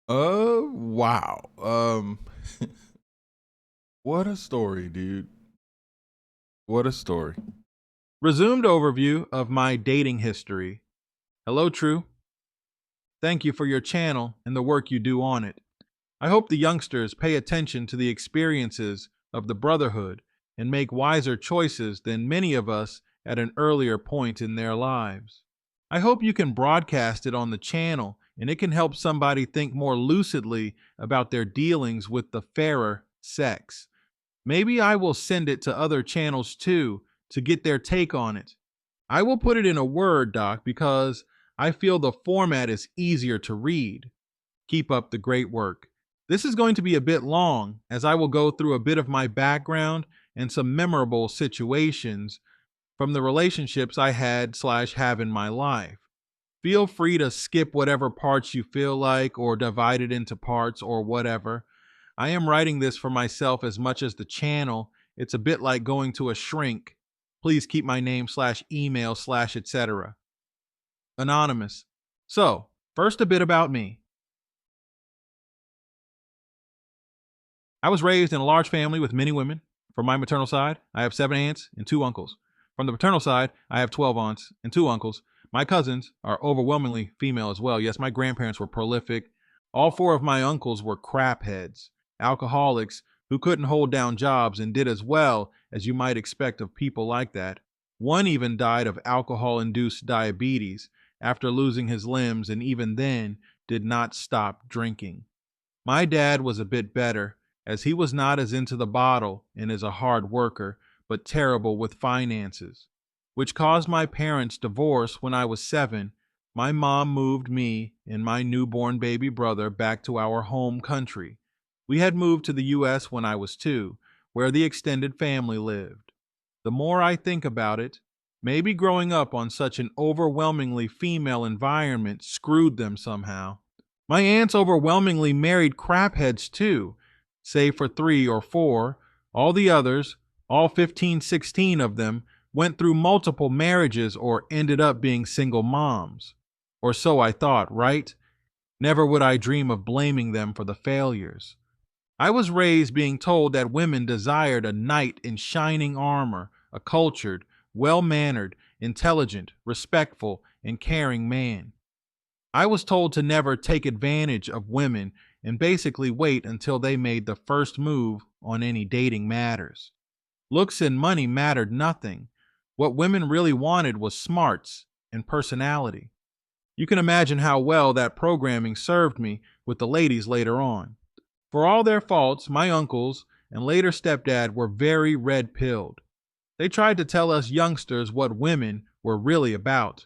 Wow. What a story, dude. What a story. Resumed overview of my dating history. Hello, True. Thank you for your channel and the work you do on it. I hope the youngsters pay attention to the experiences of the Brotherhood and make wiser choices than many of us at an earlier point in their lives. I hope you can broadcast it on the channel and it can help somebody think more lucidly about their dealings with the fairer sex. Maybe I will send it to other channels too to get their take on it. I will put it in a Word doc because I feel the format is easier to read. Keep up the great work. This is going to be a bit long as I will go through a bit of my background and some memorable situations from the relationships I had/have in my life. Feel free to skip whatever parts you feel like or divide it into parts or whatever. I am writing this for myself as much as the channel. It's a bit like going to a shrink. Please keep my name/email/etc. Anonymous. So, first a bit about me. I was raised in a large family with many women. From my maternal side, I have 7 aunts and 2 uncles. From the paternal side, I have 12 aunts and 2 uncles. My cousins are overwhelmingly female as well. Yes, my grandparents were prolific. All 4 of my uncles were crapheads, alcoholics who couldn't hold down jobs and did as well as you might expect of people like that. One even died of alcohol induced diabetes after losing his limbs, and even then did not stop drinking. My dad was a bit better, as he was not as into the bottle and is a hard worker, but terrible with finances, which caused my parents' divorce when I was 7. My mom moved me and my newborn baby brother back to our home country. We had moved to the US when I was 2, where the extended family lived. The more I think about it, maybe growing up on such an overwhelmingly female environment screwed them somehow. My aunts overwhelmingly married crapheads too, save for 3 or 4. All the others, all 15, 16 of them, went through multiple marriages or ended up being single moms. Or so I thought, right? Never would I dream of blaming them for the failures. I was raised being told that women desired a knight in shining armor, a cultured, well mannered, intelligent, respectful, and caring man. I was told to never take advantage of women and basically wait until they made the first move on any dating matters. Looks and money mattered nothing. What women really wanted was smarts and personality. You can imagine how well that programming served me with the ladies later on. For all their faults, my uncles and later stepdad were very red pilled. They tried to tell us youngsters what women were really about,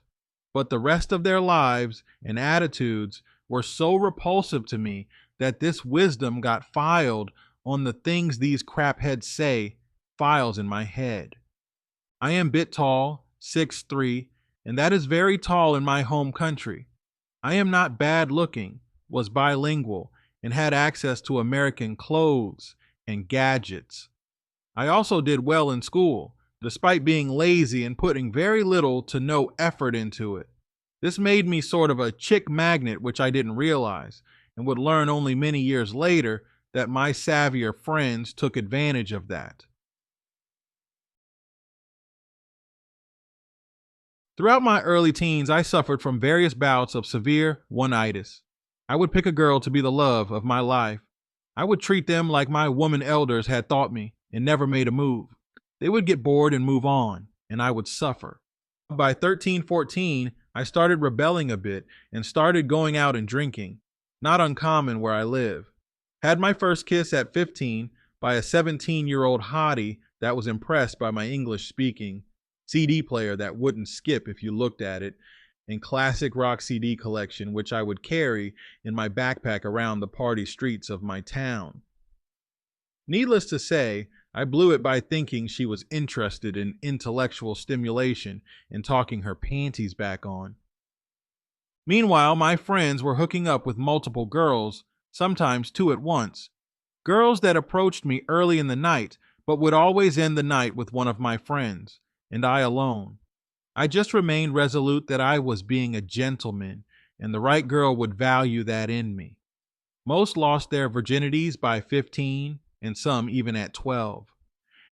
but the rest of their lives and attitudes were so repulsive to me that this wisdom got filed on the things these crapheads say, files in my head. I am bit tall, 6'3", and that is very tall in my home country. I am not bad looking, was bilingual, and had access to American clothes and gadgets. I also did well in school, despite being lazy and putting very little to no effort into it. This made me sort of a chick magnet, which I didn't realize, and would learn only many years later that my savvier friends took advantage of that. Throughout my early teens, I suffered from various bouts of severe one-itis. I would pick a girl to be the love of my life. I would treat them like my woman elders had taught me and never made a move. They would get bored and move on, and I would suffer. By 13, 14, I started rebelling a bit and started going out and drinking. Not uncommon where I live. Had my first kiss at 15 by a 17-year-old hottie that was impressed by my English speaking, CD player that wouldn't skip if you looked at it, and classic rock CD collection which I would carry in my backpack around the party streets of my town. Needless to say, I blew it by thinking she was interested in intellectual stimulation and talking her panties back on. Meanwhile, my friends were hooking up with multiple girls, sometimes 2 at once. Girls that approached me early in the night, but would always end the night with one of my friends, and I alone. I just remained resolute that I was being a gentleman, and the right girl would value that in me. Most lost their virginities by 15 and some even at 12.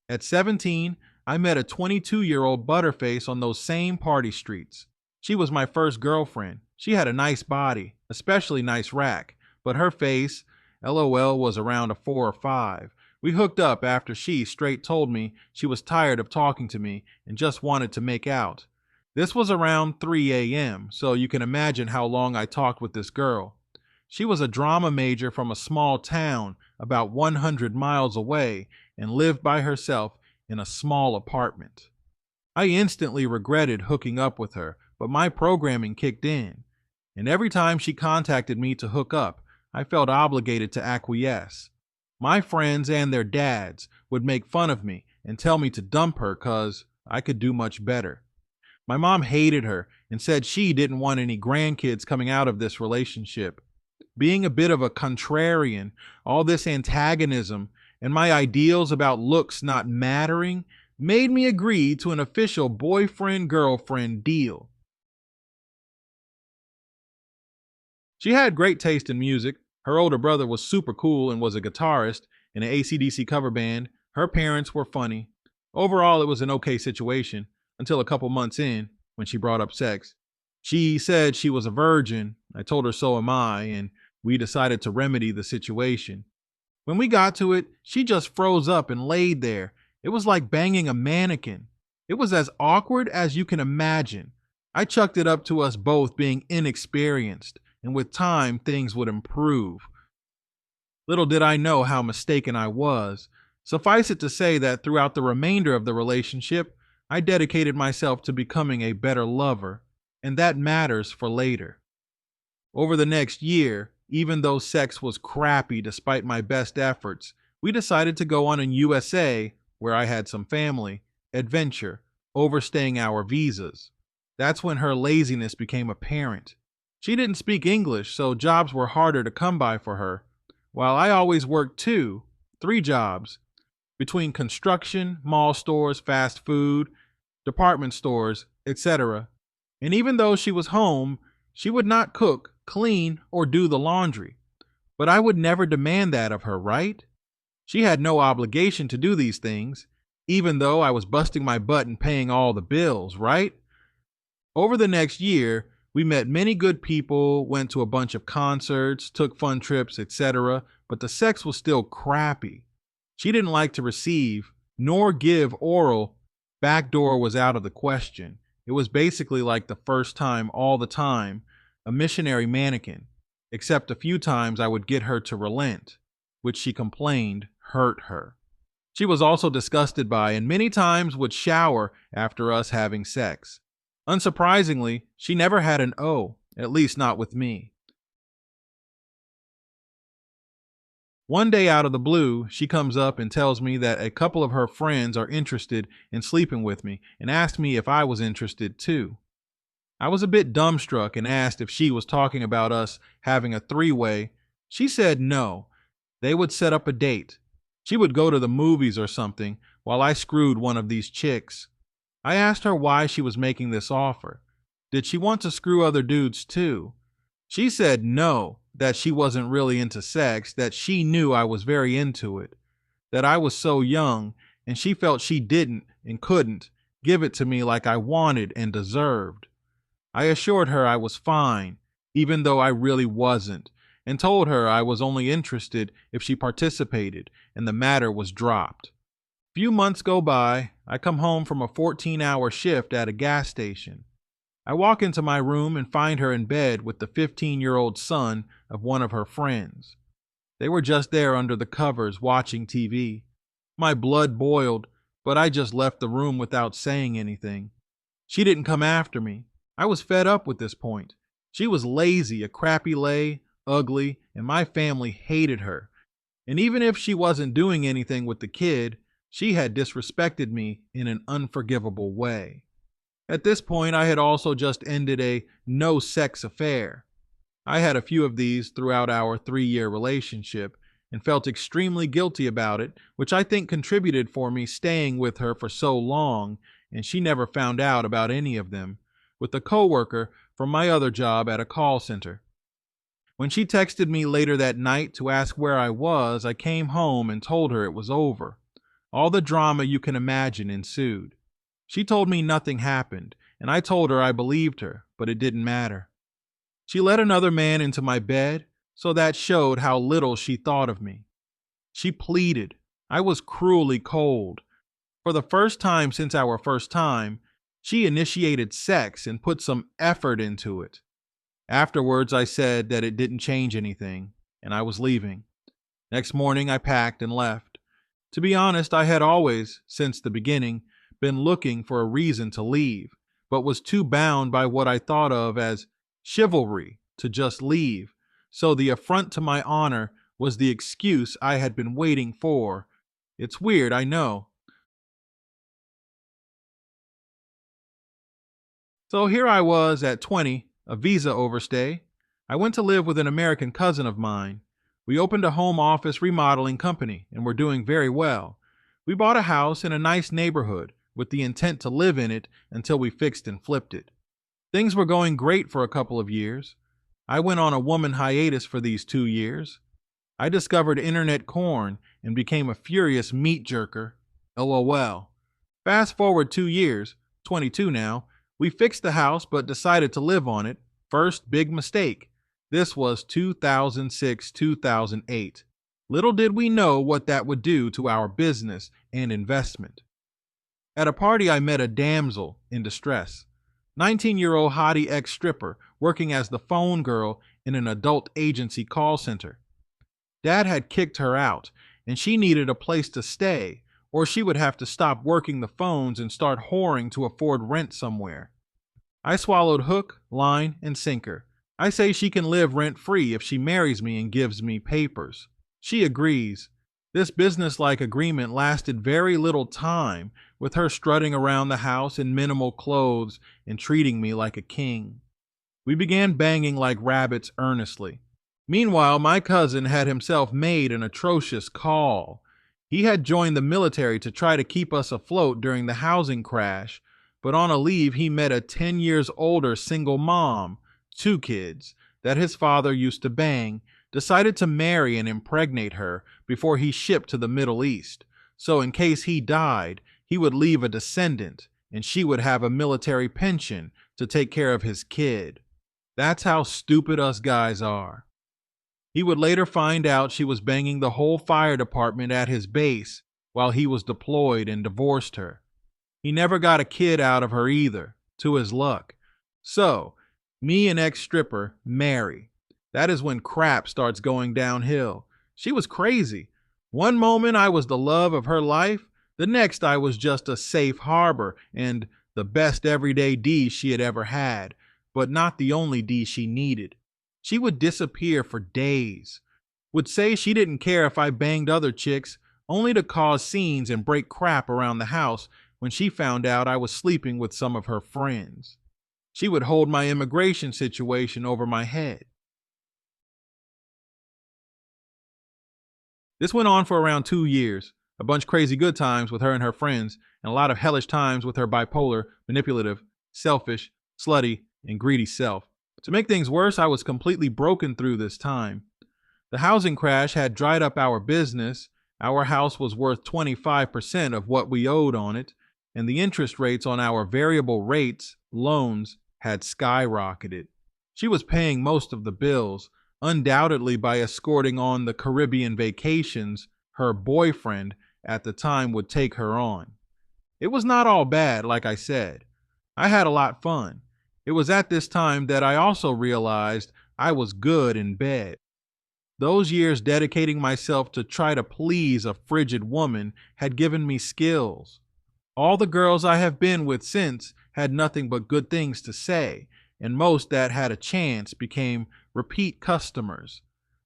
At 17, I met a 22-year-old butterface on those same party streets. She was my first girlfriend. She had a nice body, especially nice rack, but her face, LOL, was around a 4 or 5. We hooked up after she straight told me she was tired of talking to me and just wanted to make out. This was around 3 a.m., so you can imagine how long I talked with this girl. She was a drama major from a small town about 100 miles away and lived by herself in a small apartment. I instantly regretted hooking up with her, but my programming kicked in, and every time she contacted me to hook up, I felt obligated to acquiesce. My friends and their dads would make fun of me and tell me to dump her because I could do much better. My mom hated her and said she didn't want any grandkids coming out of this relationship. Being a bit of a contrarian, all this antagonism, and my ideals about looks not mattering made me agree to an official boyfriend-girlfriend deal. She had great taste in music. Her older brother was super cool and was a guitarist in an AC/DC cover band. Her parents were funny. Overall, it was an okay situation until a couple months in when she brought up sex. She said she was a virgin. I told her so am I, and we decided to remedy the situation. When we got to it, she just froze up and laid there. It was like banging a mannequin. It was as awkward as you can imagine. I chucked it up to us both being inexperienced, and with time, things would improve. Little did I know how mistaken I was. Suffice it to say that throughout the remainder of the relationship, I dedicated myself to becoming a better lover, and that matters for later. Over the next year, even though sex was crappy despite my best efforts, we decided to go on an USA, where I had some family, adventure, overstaying our visas. That's when her laziness became apparent. She didn't speak English, so jobs were harder to come by for her, while I always worked 3 jobs, between construction, mall stores, fast food, department stores, etc. And even though she was home, she would not cook, clean, or do the laundry. But I would never demand that of her, right? She had no obligation to do these things, even though I was busting my butt and paying all the bills, right? Over the next year, we met many good people, went to a bunch of concerts, took fun trips, etc., but the sex was still crappy. She didn't like to receive, nor give oral. Backdoor was out of the question. It was basically like the first time all the time, a missionary mannequin, except a few times I would get her to relent, which she complained hurt her. She was also disgusted by and many times would shower after us having sex. Unsurprisingly, she never had an O, at least not with me. One day out of the blue, she comes up and tells me that a couple of her friends are interested in sleeping with me and asked me if I was interested too. I was a bit dumbstruck and asked if she was talking about us having a 3-way. She said no. They would set up a date. She would go to the movies or something while I screwed one of these chicks. I asked her why she was making this offer. Did she want to screw other dudes too? She said no, that she wasn't really into sex, that she knew I was very into it, that I was so young and she felt she didn't and couldn't give it to me like I wanted and deserved. I assured her I was fine, even though I really wasn't, and told her I was only interested if she participated, and the matter was dropped. Few months go by. I come home from a 14-hour shift at a gas station. I walk into my room and find her in bed with the 15-year-old son of one of her friends. They were just there under the covers watching TV. My blood boiled, but I just left the room without saying anything. She didn't come after me. I was fed up with this point. She was lazy, a crappy lay, ugly, and my family hated her. And even if she wasn't doing anything with the kid, she had disrespected me in an unforgivable way. At this point, I had also just ended a no-sex affair. I had a few of these throughout our 3-year relationship and felt extremely guilty about it, which I think contributed for me staying with her for so long, and she never found out about any of them, with a coworker from my other job at a call center. When she texted me later that night to ask where I was, I came home and told her it was over. All the drama you can imagine ensued. She told me nothing happened, and I told her I believed her, but it didn't matter. She let another man into my bed, so that showed how little she thought of me. She pleaded. I was cruelly cold. For the first time since our first time, she initiated sex and put some effort into it. Afterwards, I said that it didn't change anything, and I was leaving. Next morning, I packed and left. To be honest, I had always, since the beginning, been looking for a reason to leave, but was too bound by what I thought of as chivalry to just leave. So the affront to my honor was the excuse I had been waiting for. It's weird, I know. So here I was at 20, a visa overstay. I went to live with an American cousin of mine. We opened a home office remodeling company and were doing very well. We bought a house in a nice neighborhood with the intent to live in it until we fixed and flipped it. Things were going great for a couple of years. I went on a woman hiatus for these 2 years. I discovered internet corn and became a furious meat jerker. LOL. Fast forward 2 years, 22 now, we fixed the house but decided to live on it. First big mistake. This was 2006, 2008. Little did we know what that would do to our business and investment. At a party, I met a damsel in distress. 19-year-old hottie ex-stripper working as the phone girl in an adult agency call center. Dad had kicked her out, and she needed a place to stay, or she would have to stop working the phones and start whoring to afford rent somewhere. I swallowed hook, line, and sinker. I say she can live rent-free if she marries me and gives me papers. She agrees. This business-like agreement lasted very little time, with her strutting around the house in minimal clothes and treating me like a king. We began banging like rabbits earnestly. Meanwhile, my cousin had himself made an atrocious call. He had joined the military to try to keep us afloat during the housing crash, but on a leave he met a 10 years older single mom, 2 kids, that his father used to bang, decided to marry and impregnate her before he shipped to the Middle East. So in case he died, he would leave a descendant, and she would have a military pension to take care of his kid. That's how stupid us guys are. He would later find out she was banging the whole fire department at his base while he was deployed and divorced her. He never got a kid out of her either, to his luck. So, me and ex-stripper marry. That is when crap starts going downhill. She was crazy. One moment I was the love of her life, the next I was just a safe harbor and the best everyday D she had ever had, but not the only D she needed. She would disappear for days. Would say she didn't care if I banged other chicks, only to cause scenes and break crap around the house when she found out I was sleeping with some of her friends. She would hold my immigration situation over my head. This went on for around 2 years, a bunch crazy good times with her and her friends, and a lot of hellish times with her bipolar, manipulative, selfish, slutty, and greedy self. To make things worse, I was completely broken through this time. The housing crash had dried up our business. Our house was worth 25% of what we owed on it, and the interest rates on our variable rates, loans, had skyrocketed. She was paying most of the bills, undoubtedly by escorting on the Caribbean vacations her boyfriend at the time would take her on. It was not all bad, like I said. I had a lot fun. It was at this time that I also realized I was good in bed. Those years dedicating myself to try to please a frigid woman had given me skills. All the girls I have been with since had nothing but good things to say, and most that had a chance became repeat customers.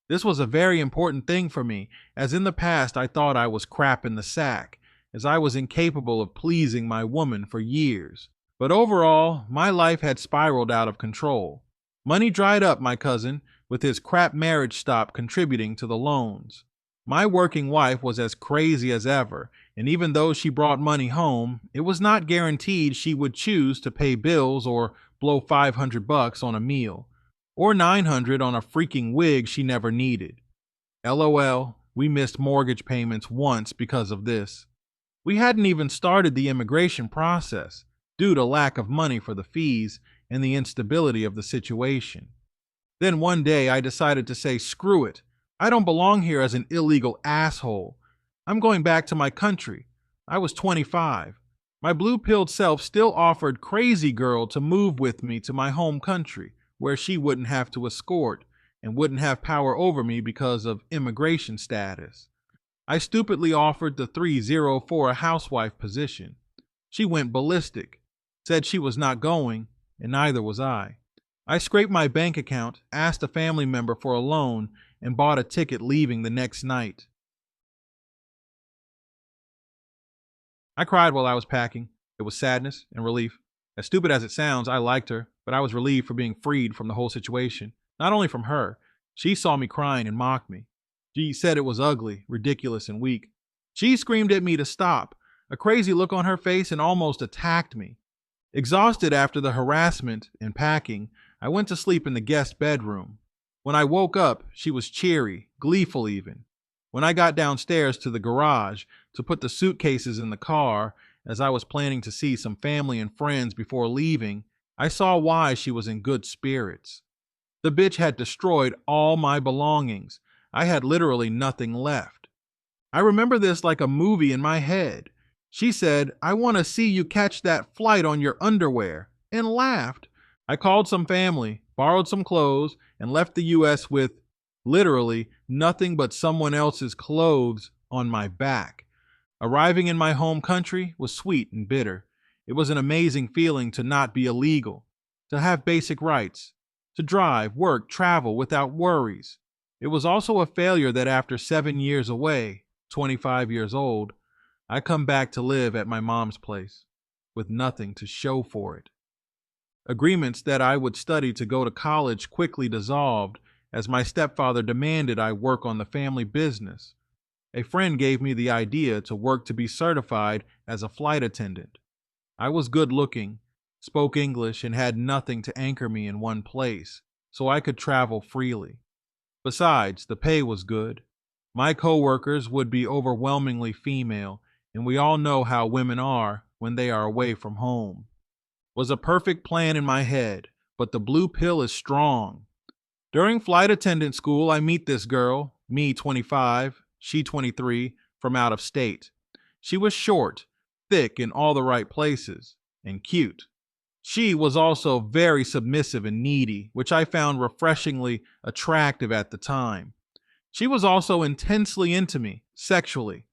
This was a very important thing for me, as in the past I thought I was crap in the sack, as I was incapable of pleasing my woman for years. But overall, my life had spiraled out of control. Money dried up, my cousin, with his crap marriage stop contributing to the loans. My working wife was as crazy as ever, and even though she brought money home, it was not guaranteed she would choose to pay bills or blow $500 on a meal. or 900 on a freaking wig she never needed. LOL, we missed mortgage payments once because of this. We hadn't even started the immigration process due to lack of money for the fees and the instability of the situation. Then one day I decided to say, screw it. I don't belong here as an illegal asshole. I'm going back to my country. I was 25. My blue-pilled self still offered Crazy Girl to move with me to my home country, where she wouldn't have to escort and wouldn't have power over me because of immigration status. I stupidly offered the 3-0 for a housewife position. She went ballistic, said she was not going, and neither was I. I scraped my bank account, asked a family member for a loan, and bought a ticket leaving the next night. I cried while I was packing. It was sadness and relief. As stupid as it sounds, I liked her, but I was relieved for being freed from the whole situation. Not only from her, she saw me crying and mocked me. She said it was ugly, ridiculous, and weak. She screamed at me to stop, a crazy look on her face, and almost attacked me. Exhausted after the harassment and packing, I went to sleep in the guest bedroom. When I woke up, she was cheery, gleeful even. When I got downstairs to the garage to put the suitcases in the car, as I was planning to see some family and friends before leaving, I saw why she was in good spirits. The bitch had destroyed all my belongings. I had literally nothing left. I remember this like a movie in my head. She said, "I want to see you catch that flight on your underwear," and laughed. I called some family, borrowed some clothes, and left the US with literally nothing but someone else's clothes on my back. Arriving in my home country was sweet and bitter. It was an amazing feeling to not be illegal, to have basic rights, to drive, work, travel without worries. It was also a failure that after 7 years away, 25 years old, I come back to live at my mom's place with nothing to show for it. Agreements that I would study to go to college quickly dissolved as my stepfather demanded I work on the family business. A friend gave me the idea to work to be certified as a flight attendant. I was good looking, spoke English, and had nothing to anchor me in one place, so I could travel freely. Besides, the pay was good. My coworkers would be overwhelmingly female, and we all know how women are when they are away from home. Was a perfect plan in my head, but the blue pill is strong. During flight attendant school, I meet this girl, me 25, she 23, from out of state. She was short, thick in all the right places, and cute. She was also very submissive and needy, which I found refreshingly attractive at the time. She was also intensely into me, sexually.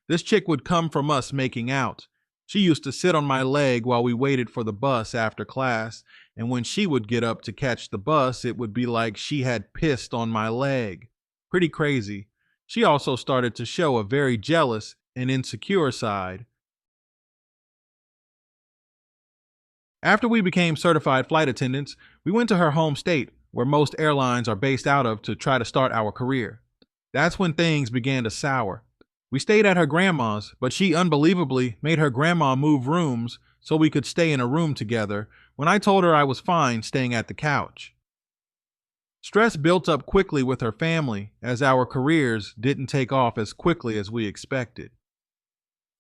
This chick would come from us making out. She used to sit on my leg while we waited for the bus after class, and when she would get up to catch the bus, it would be like she had pissed on my leg. Pretty crazy. She also started to show a very jealous and insecure side. After we became certified flight attendants, we went to her home state, where most airlines are based out of, to try to start our career. That's when things began to sour. We stayed at her grandma's, but she unbelievably made her grandma move rooms so we could stay in a room together when I told her I was fine staying at the couch. Stress built up quickly with her family as our careers didn't take off as quickly as we expected.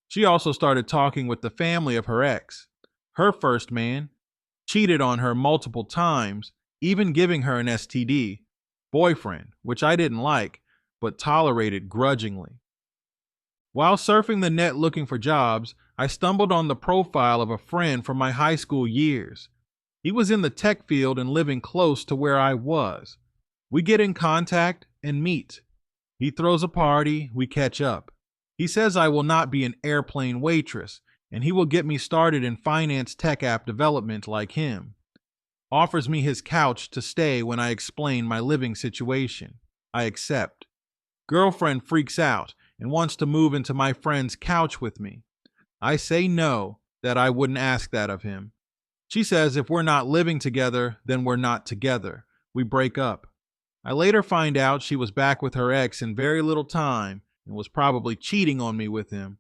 She also started talking with the family of her ex. Her first man cheated on her multiple times, even giving her an STD, boyfriend, which I didn't like, but tolerated grudgingly. While surfing the net looking for jobs, I stumbled on the profile of a friend from my high school years. He was in the tech field and living close to where I was. We get in contact and meet. He throws a party, we catch up. He says I will not be an airplane waitress, and he will get me started in finance tech app development like him. Offers me his couch to stay when I explain my living situation. I accept. Girlfriend freaks out and wants to move into my friend's couch with me. I say no, that I wouldn't ask that of him. She says if we're not living together, then we're not together. We break up. I later find out she was back with her ex in very little time and was probably cheating on me with him.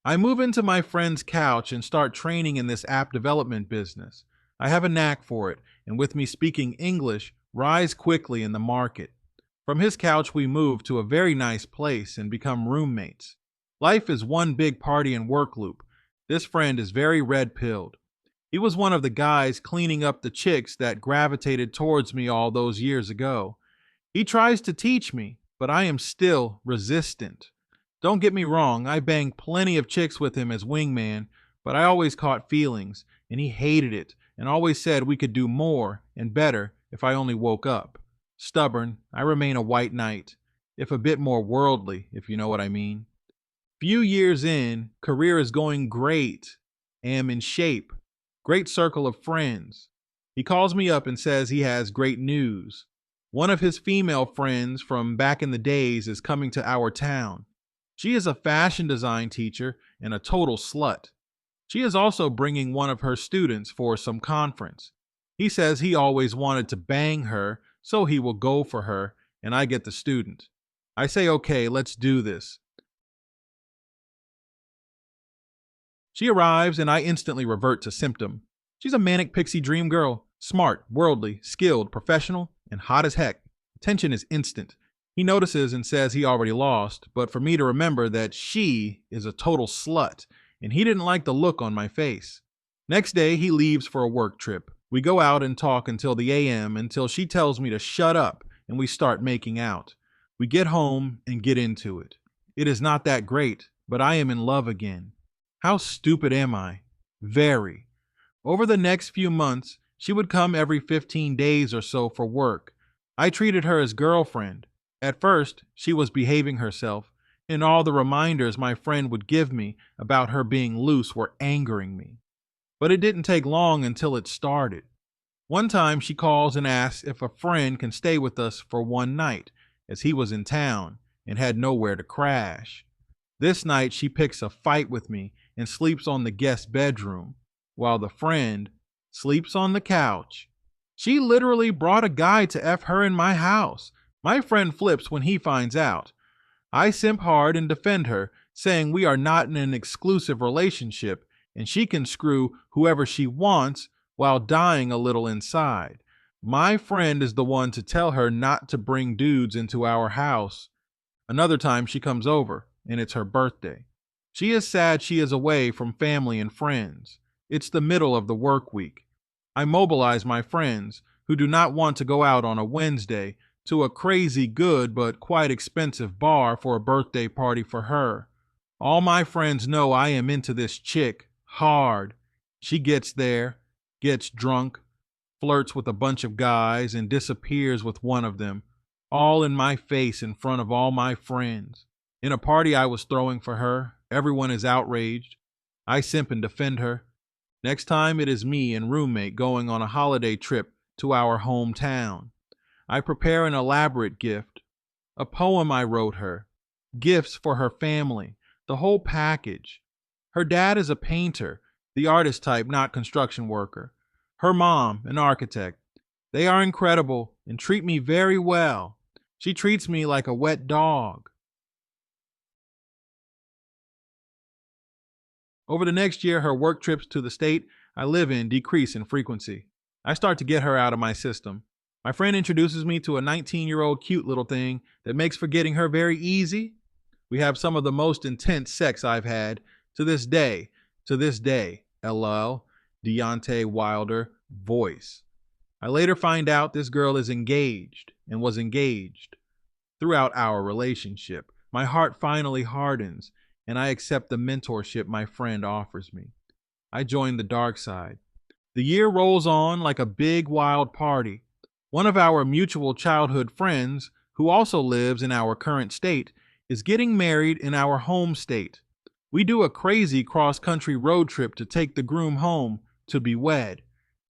I move into my friend's couch and start training in this app development business. I have a knack for it, and with me speaking English, rise quickly in the market. From his couch, we move to a very nice place and become roommates. Life is one big party and work loop. This friend is very red pilled. He was one of the guys cleaning up the chicks that gravitated towards me all those years ago. He tries to teach me, but I am still resistant. Don't get me wrong, I banged plenty of chicks with him as wingman, but I always caught feelings, and he hated it and always said we could do more and better if I only woke up. Stubborn, I remain a white knight, if a bit more worldly, if you know what I mean. Few years in, career is going great. Am in shape. Great circle of friends. He calls me up and says he has great news. One of his female friends from back in the days is coming to our town. She is a fashion design teacher and a total slut. She is also bringing one of her students for some conference. He says he always wanted to bang her, so he will go for her, and I get the student. I say, okay, let's do this. She arrives, and I instantly revert to symptom. She's a manic pixie dream girl, smart, worldly, skilled, professional, and hot as heck. Tension is instant. He notices and says he already lost, but for me to remember that she is a total slut, and he didn't like the look on my face. Next day, he leaves for a work trip. We go out and talk until the AM until she tells me to shut up, and we start making out. We get home and get into it. It is not that great, but I am in love again. How stupid am I? Very. Over the next few months, she would come every 15 days or so for work. I treated her as girlfriend. At first, she was behaving herself, and all the reminders my friend would give me about her being loose were angering me. But it didn't take long until it started. One time she calls and asks if a friend can stay with us for one night, as he was in town and had nowhere to crash. This night she picks a fight with me and sleeps on the guest bedroom, while the friend sleeps on the couch. She literally brought a guy to F her in my house. My friend flips when he finds out. I simp hard and defend her, saying we are not in an exclusive relationship and she can screw whoever she wants while dying a little inside. My friend is the one to tell her not to bring dudes into our house. Another time she comes over, and it's her birthday. She is sad she is away from family and friends. It's the middle of the work week. I mobilize my friends, who do not want to go out on a Wednesday, to a crazy good but quite expensive bar for a birthday party for her. All my friends know I am into this chick hard. She gets there, gets drunk, flirts with a bunch of guys, and disappears with one of them, all in my face in front of all my friends. In a party I was throwing for her, everyone is outraged. I simp and defend her. Next time it is me and roommate going on a holiday trip to our hometown. I prepare an elaborate gift, a poem I wrote her, gifts for her family, the whole package. Her dad is a painter, the artist type, not construction worker. Her mom, an architect. They are incredible and treat me very well. She treats me like a wet dog. Over the next year, her work trips to the state I live in decrease in frequency. I start to get her out of my system. My friend introduces me to a 19-year-old cute little thing that makes forgetting her very easy. We have some of the most intense sex I've had to this day, LL, Deontay Wilder, voice. I later find out this girl is engaged and was engaged. Throughout our relationship, my heart finally hardens and I accept the mentorship my friend offers me. I join the dark side. The year rolls on like a big wild party. One of our mutual childhood friends, who also lives in our current state, is getting married in our home state. We do a crazy cross-country road trip to take the groom home to be wed.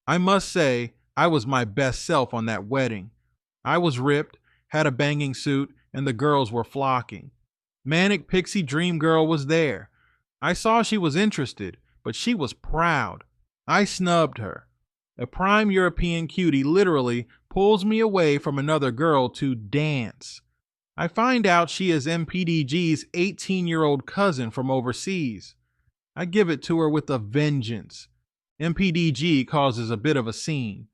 I must say, I was my best self on that wedding. I was ripped, had a banging suit, and the girls were flocking. Manic pixie dream girl was there. I saw she was interested, but she was proud. I snubbed her. A prime European cutie literally pulls me away from another girl to dance. I find out she is MPDG's 18-year-old cousin from overseas. I give it to her with a vengeance. MPDG causes a bit of a scene.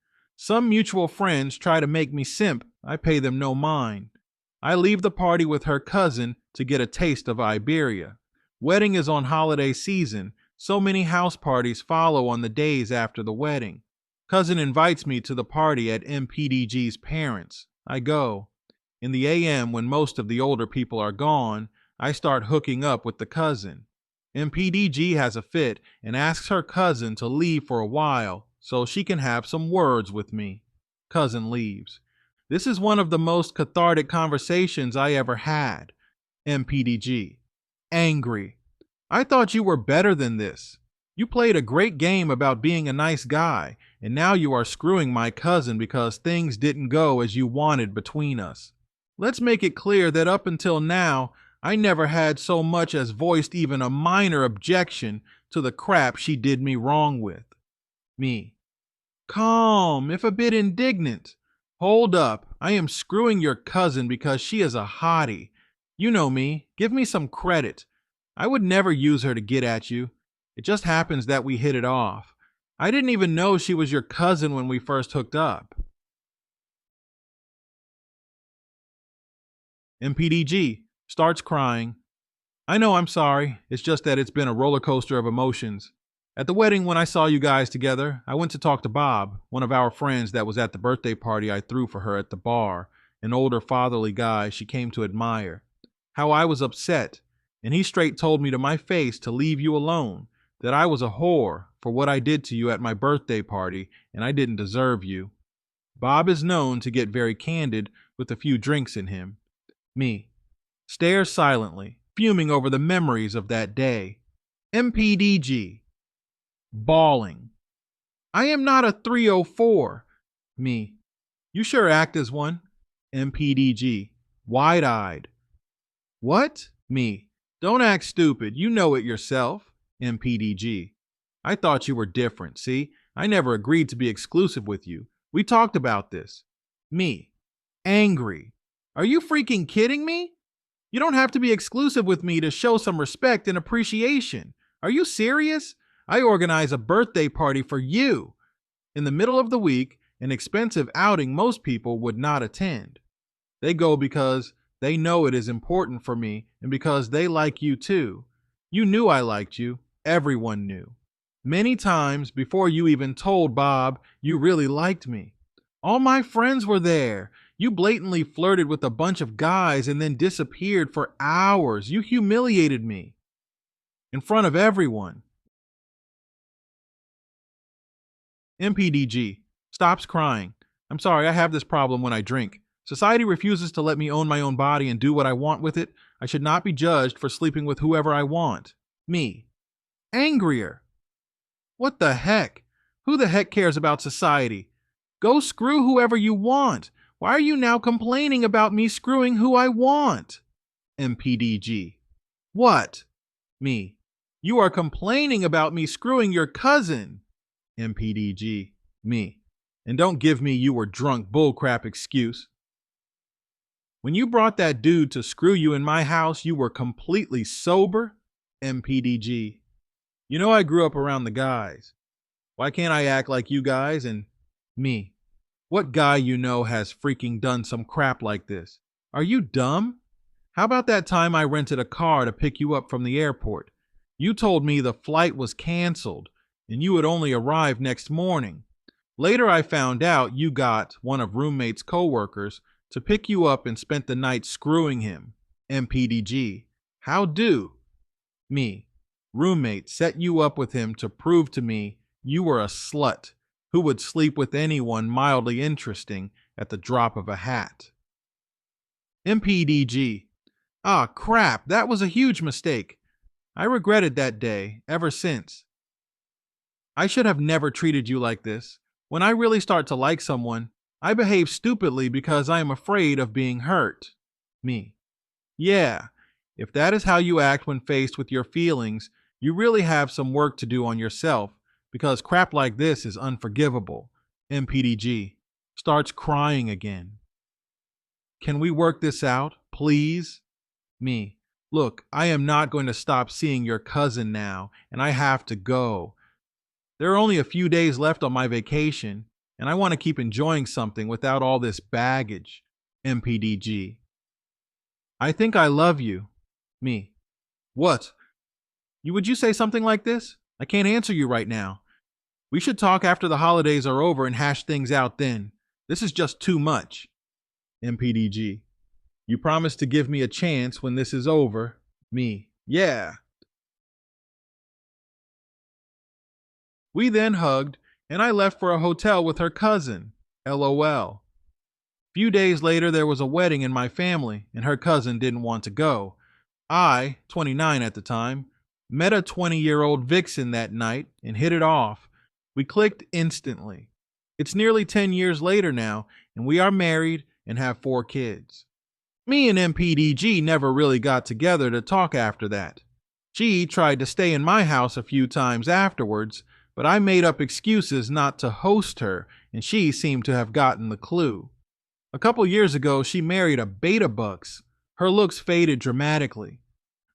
Some mutual friends try to make me simp. I pay them no mind. I leave the party with her cousin to get a taste of Iberia. Wedding is on holiday season. So many house parties follow on the days after the wedding. Cousin invites me to the party at MPDG's parents'. I go. In the AM, when most of the older people are gone, I start hooking up with the cousin. MPDG has a fit and asks her cousin to leave for a while so she can have some words with me. Cousin leaves. This is one of the most cathartic conversations I ever had. MPDG. Angry. I thought you were better than this. You played a great game about being a nice guy, and now you are screwing my cousin because things didn't go as you wanted between us. Let's make it clear that up until now, I never had so much as voiced even a minor objection to the crap she did me wrong with. Me. Calm, if a bit indignant. Hold up, I am screwing your cousin because she is a hottie. You know me, give me some credit. I would never use her to get at you. It just happens that we hit it off. I didn't even know she was your cousin when we first hooked up. MPDG starts crying. I know I'm sorry. It's just that it's been a roller coaster of emotions. At the wedding, when I saw you guys together, I went to talk to Bob, one of our friends that was at the birthday party I threw for her at the bar, an older fatherly guy she came to admire. How I was upset, and he straight told me to my face to leave you alone, that I was a whore for what I did to you at my birthday party, and I didn't deserve you. Bob is known to get very candid with a few drinks in him. Me. Stares silently, fuming over the memories of that day. MPDG. Bawling. I am not a 304. Me. You sure act as one. MPDG. Wide-eyed. What? Me. Don't act stupid. You know it yourself. MPDG. I thought you were different. See, I never agreed to be exclusive with you. We talked about this. Me. Angry. Are you freaking kidding me? You don't have to be exclusive with me to show some respect and appreciation. Are you serious? I organize a birthday party for you. In the middle of the week, an expensive outing most people would not attend. They go because they know it is important for me and because they like you too. You knew I liked you. Everyone knew. Many times before you even told Bob you really liked me. All my friends were there. You blatantly flirted with a bunch of guys and then disappeared for hours. You humiliated me. In front of everyone. MPDG. Stops crying. I'm sorry, I have this problem when I drink. Society refuses to let me own my own body and do what I want with it. I should not be judged for sleeping with whoever I want. Me. Angrier. What the heck? Who the heck cares about society? Go screw whoever you want. Why are you now complaining about me screwing who I want? MPDG. What? Me. You are complaining about me screwing your cousin. MPDG. Me. And don't give me you were drunk bullcrap excuse. When you brought that dude to screw you in my house, you were completely sober? MPDG. You know I grew up around the guys. Why can't I act like you guys? And me. What guy you know has freaking done some crap like this? Are you dumb? How about that time I rented a car to pick you up from the airport? You told me the flight was canceled and you would only arrive next morning. Later I found out you got one of roommate's coworkers to pick you up and spent the night screwing him. MPDG. How do? Me. Roommate set you up with him to prove to me you were a slut who would sleep with anyone mildly interesting at the drop of a hat. MPDG. Ah, crap, that was a huge mistake. I regretted that day ever since. I should have never treated you like this. When I really start to like someone, I behave stupidly because I am afraid of being hurt. Me. Yeah, if that is how you act when faced with your feelings, you really have some work to do on yourself because crap like this is unforgivable. MPDG. Starts crying again. Can we work this out, please? Me. Look, I am not going to stop seeing your cousin now, and I have to go. There are only a few days left on my vacation, and I want to keep enjoying something without all this baggage. MPDG. I think I love you. Me. What? Would you say something like this? I can't answer you right now. We should talk after the holidays are over and hash things out then. This is just too much. MPDG. You promise to give me a chance when this is over. Me. Yeah. We then hugged, and I left for a hotel with her cousin. LOL. Few days later, there was a wedding in my family, and her cousin didn't want to go. I, 29 at the time, met a 20-year-old vixen that night and hit it off. We clicked instantly. It's nearly 10 years later now, and we are married and have 4 kids. Me and MPDG never really got together to talk after that. She tried to stay in my house a few times afterwards, but I made up excuses not to host her, and she seemed to have gotten the clue. A couple years ago, she married a beta bucks. Her looks faded dramatically.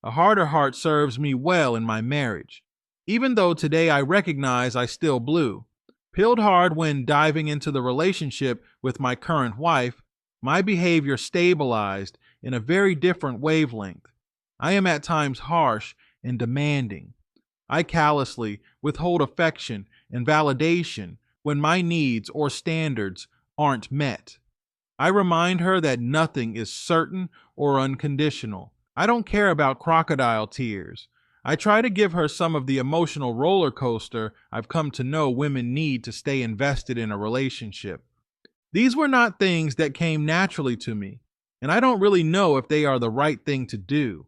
A harder heart serves me well in my marriage. Even though today I recognize I still blew. Pilled hard when diving into the relationship with my current wife, my behavior stabilized in a very different wavelength. I am at times harsh and demanding. I callously withhold affection and validation when my needs or standards aren't met. I remind her that nothing is certain or unconditional. I don't care about crocodile tears. I try to give her some of the emotional roller coaster I've come to know women need to stay invested in a relationship. These were not things that came naturally to me, and I don't really know if they are the right thing to do.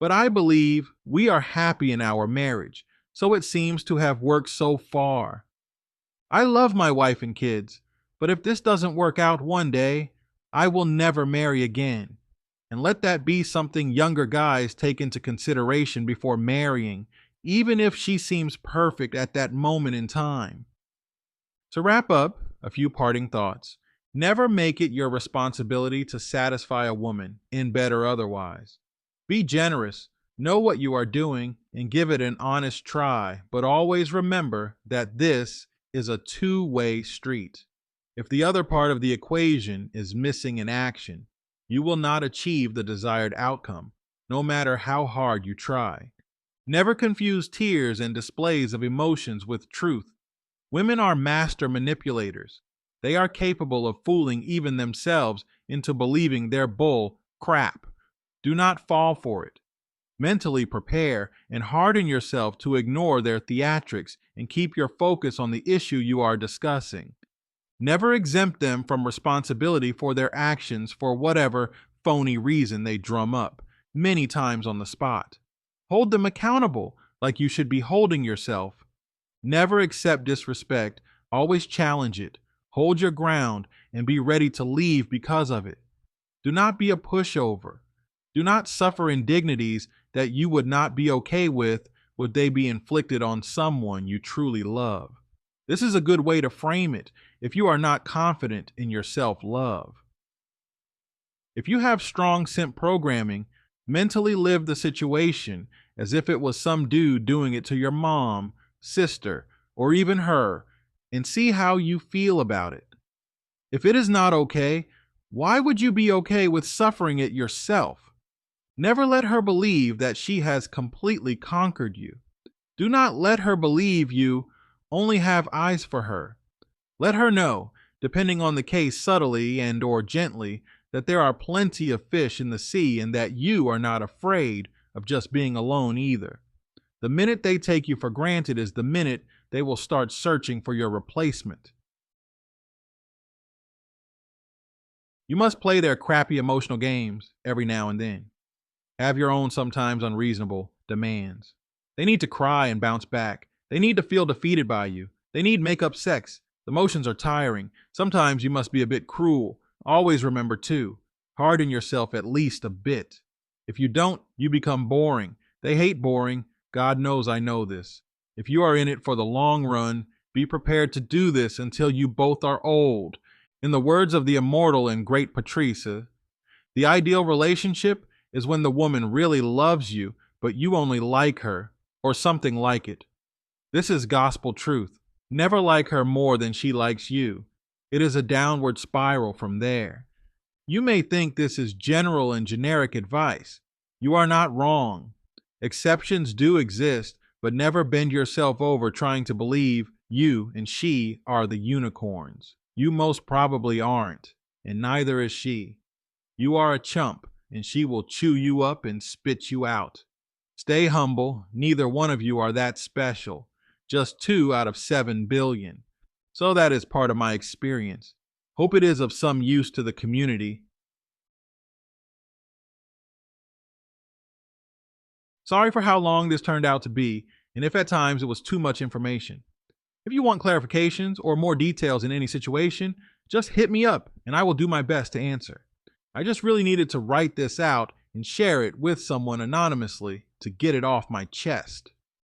But I believe we are happy in our marriage, so it seems to have worked so far. I love my wife and kids, but if this doesn't work out one day, I will never marry again. And let that be something younger guys take into consideration before marrying, even if she seems perfect at that moment in time. To wrap up, a few parting thoughts. Never make it your responsibility to satisfy a woman, in bed or otherwise. Be generous, know what you are doing, and give it an honest try, but always remember that this is a two-way street. If the other part of the equation is missing in action, you will not achieve the desired outcome, no matter how hard you try. Never confuse tears and displays of emotions with truth. Women are master manipulators. They are capable of fooling even themselves into believing their bull crap. Do not fall for it. Mentally prepare and harden yourself to ignore their theatrics and keep your focus on the issue you are discussing. Never exempt them from responsibility for their actions for whatever phony reason they drum up, many times on the spot. Hold them accountable like you should be holding yourself. Never accept disrespect, always challenge it, hold your ground, and be ready to leave because of it. Do not be a pushover. Do not suffer indignities that you would not be okay with would they be inflicted on someone you truly love. This is a good way to frame it if you are not confident in your self-love. If you have strong simp programming, mentally live the situation as if it was some dude doing it to your mom, sister, or even her, and see how you feel about it. If it is not okay, why would you be okay with suffering it yourself? Never let her believe that she has completely conquered you. Do not let her believe you only have eyes for her. Let her know, depending on the case subtly and or gently, that there are plenty of fish in the sea and that you are not afraid of just being alone either. The minute they take you for granted is the minute they will start searching for your replacement. You must play their crappy emotional games every now and then. Have your own sometimes unreasonable demands. They need to cry and bounce back. They need to feel defeated by you. They need make-up sex. The motions are tiring. Sometimes you must be a bit cruel. Always remember too, harden yourself at least a bit. If you don't, you become boring. They hate boring. God knows I know this. If you are in it for the long run, be prepared to do this until you both are old. In the words of the immortal and great Patrice, the ideal relationship is when the woman really loves you, but you only like her, or something like it. This is gospel truth. Never like her more than she likes you. It is a downward spiral from there. You may think this is general and generic advice. You are not wrong. Exceptions do exist, but never bend yourself over trying to believe you and she are the unicorns. You most probably aren't, and neither is she. You are a chump, and she will chew you up and spit you out. Stay humble. Neither one of you are that special. Just 2 out of 7 billion. So that is part of my experience. Hope it is of some use to the community. Sorry for how long this turned out to be, and if at times it was too much information. If you want clarifications or more details in any situation, just hit me up and I will do my best to answer. I just really needed to write this out and share it with someone anonymously to get it off my chest.